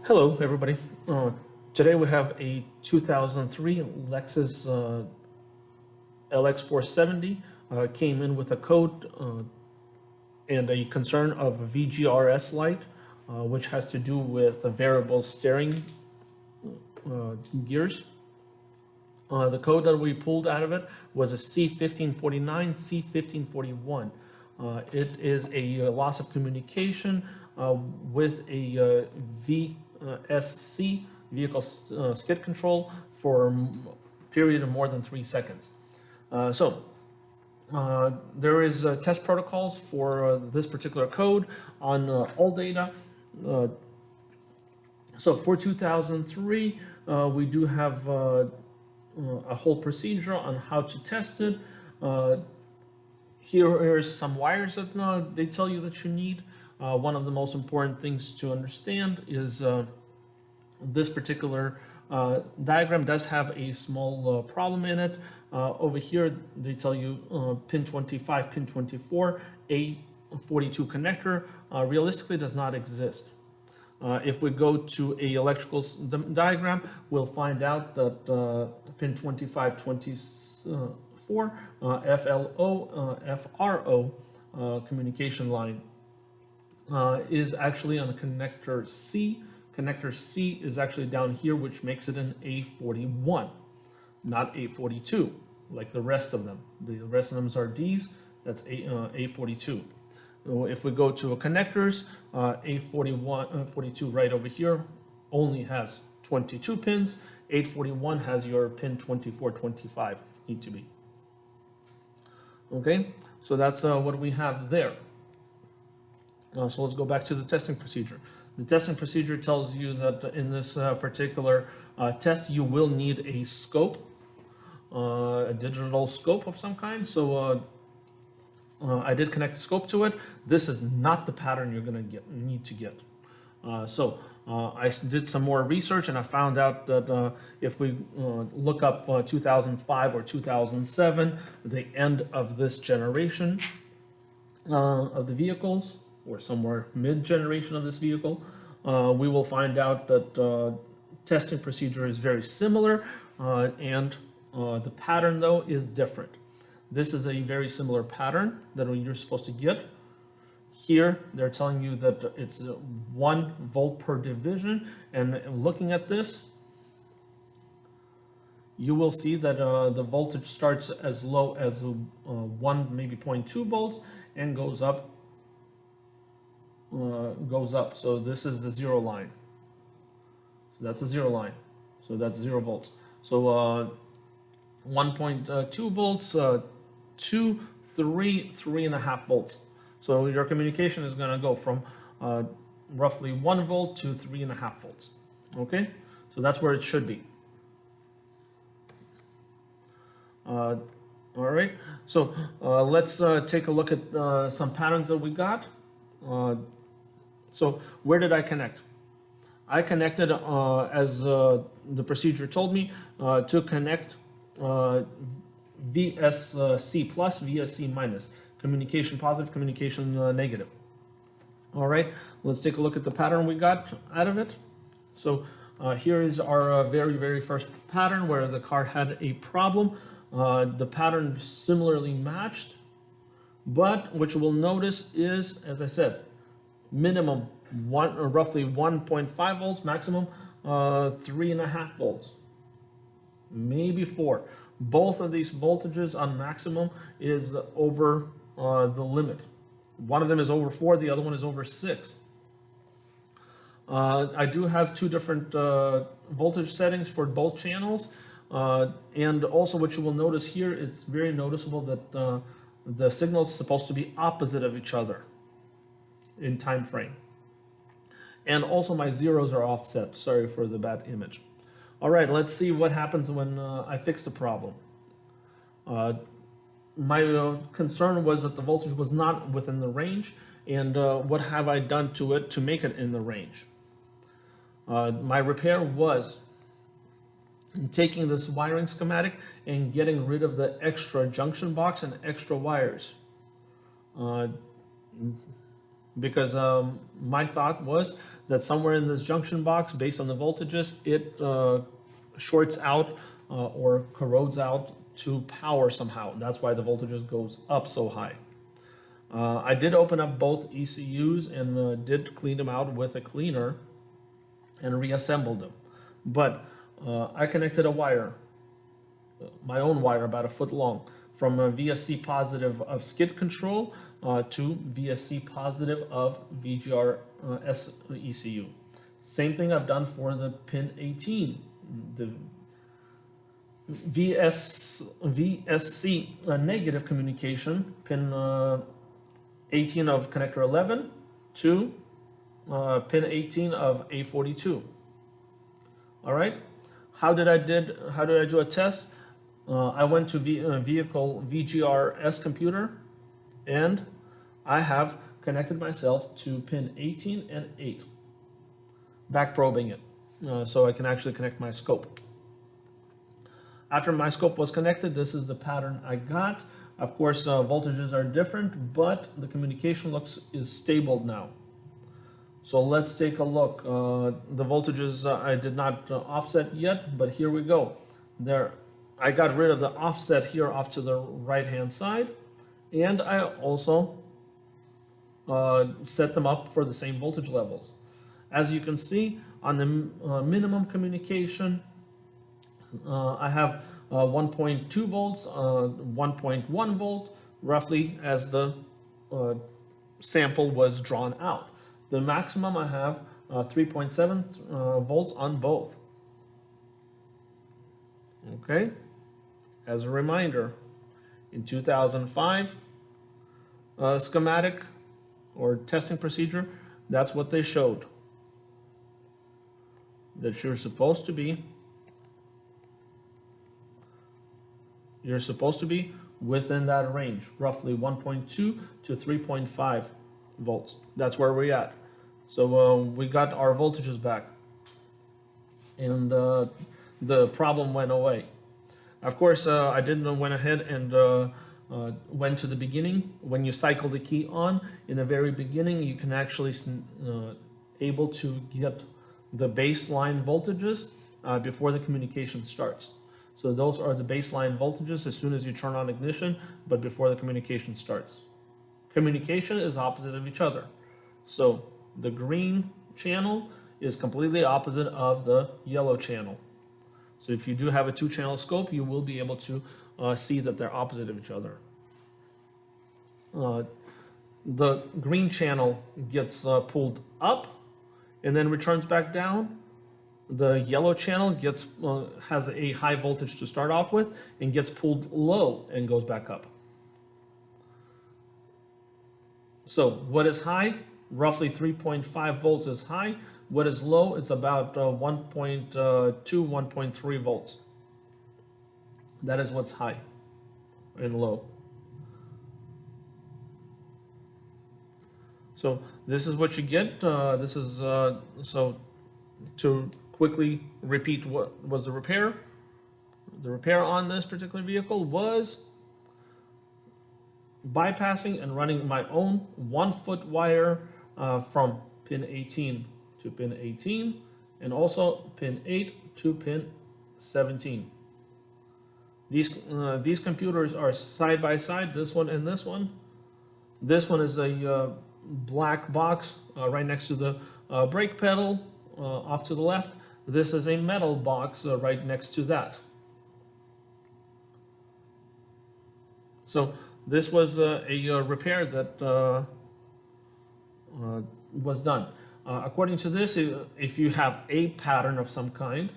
Hello, everybody. Today we have a 2003 Lexus LX470. Came in with a code and a concern of a VGRS light, which has to do with the variable steering gears. The code that we pulled out of it was a C1549, C1541. It is a loss of communication with a VSC, vehicle skid control, for a period of more than 3 seconds. There is test protocols for this particular code on all data. So for 2003, we do have a whole procedure on how to test it. Here's some wires that they tell you that you need. One of the most important things to understand is this particular diagram does have a small problem in it. Over here, they tell you pin 25, pin 24, A42 connector realistically does not exist. If we go to a electrical diagram, we'll find out that pin 2524 FLO, FRO communication line is actually on the connector C. Connector C is actually down here, which makes it an A41, not A42, like the rest of them. The rest of them are Ds, that's A42. If we go to a connectors, A42 right over here only has 22 pins. 841 has your pin 24, 25 if need to be. Okay, so that's what we have there. So let's go back to the testing procedure. The testing procedure tells you that in this particular test, you will need a scope, a digital scope of some kind. So I did connect the scope to it. This is not the pattern you're going to need to get. I did some more research and I found out that if we look up 2005 or 2007, the end of this generation of the vehicles, or somewhere mid-generation of this vehicle, we will find out that testing procedure is very similar and the pattern though is different. This is a very similar pattern that you're supposed to get. Here, they're telling you that it's 1 volt per division, and looking at this, you will see that the voltage starts as low as 1, maybe 0.2 volts, and goes up. So this is the 0 line. So that's a 0 line. So that's 0 volts. So 1.2 volts, 2, 3, 3.5 volts. So your communication is going to go from roughly 1 volt to 3.5 volts. Okay, so that's where it should be. All right, so let's take a look at some patterns that we got. So where did I connect? I connected as the procedure told me to connect VSC plus, VSC minus. Communication positive, communication negative. All right, let's take a look at the pattern we got out of it. So here is our very first pattern where the car had a problem. The pattern similarly matched, but what you will notice is, as I said, minimum roughly 1.5 volts, maximum 3.5 volts, maybe 4. Both of these voltages on maximum is over the limit. One of them is over 4, the other one is over 6. I do have 2 different voltage settings for both channels, and also what you will notice here, it's very noticeable that the signal is supposed to be opposite of each other in time frame. And also my zeros are offset. Sorry for the bad image. All right, let's see what happens when I fix the problem. My concern was that the voltage was not within the range, and what have I done to it to make it in the range? My repair was taking this wiring schematic and getting rid of the extra junction box and extra wires. because my thought was that somewhere in this junction box, based on the voltages, it shorts out or corrodes out to power somehow. That's why the voltages goes up so high. I did open up both ECUs and did clean them out with a cleaner and reassembled them. But I connected a wire, my own wire about a foot long, from a VSC positive of skid control to VSC positive of VGRS ECU. Same thing I've done for the pin 18, the VSC negative communication, pin 18 of connector 11 to pin 18 of A42. All right. How did I do a test? I went to vehicle VGRS computer, and I have connected myself to pin 18 and 8, back probing it, so I can actually connect my scope. After my scope was connected, this is the pattern I got. Of course, voltages are different, but the communication is stable now. So let's take a look. The voltages I did not offset yet, but here we go. There, I got rid of the offset here off to the right-hand side, and I also set them up for the same voltage levels. As you can see, on the minimum communication, I have 1.2 volts, 1.1 volt, roughly as the sample was drawn out. The maximum I have 3.7 volts on both. Okay, as a reminder, in 2005 schematic or testing procedure, that's what they showed. That you're supposed to be within that range, roughly 1.2 to 3.5 volts. That's where we're at. So we got our voltages back, and the problem went away. Of course, I didn't went ahead and went to the beginning. When you cycle the key on, in the very beginning, you can actually able to get the baseline voltages before the communication starts. So those are the baseline voltages as soon as you turn on ignition, but before the communication starts. Communication is opposite of each other. So the green channel is completely opposite of the yellow channel. So if you do have a two-channel scope, you will be able to see that they're opposite of each other. The green channel gets pulled up and then returns back down. The yellow channel gets has a high voltage to start off with and gets pulled low and goes back up. So what is high? Roughly 3.5 volts is high. What is low? It's about 1.2, 1.3 volts. That is what's high and low. So this is what you get. This is so to quickly repeat what was the repair. The repair on this particular vehicle was bypassing and running my own 1-foot wire from pin 18 to pin 18 and also pin 8 to pin 17. These computers are side by side, this one and this one. This one is a black box right next to the brake pedal off to the left. This is a metal box right next to that. So this was a repair that was done. According to this, if you have a pattern of some kind,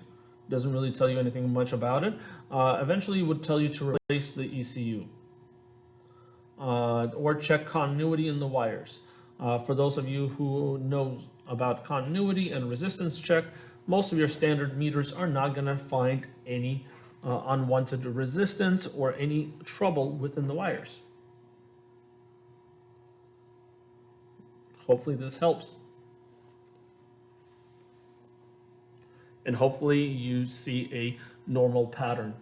doesn't really tell you anything much about it. Eventually, it would tell you to replace the ECU or check continuity in the wires. For those of you who knows about continuity and resistance check, most of your standard meters are not going to find any unwanted resistance or any trouble within the wires. Hopefully this helps. And hopefully you see a normal pattern.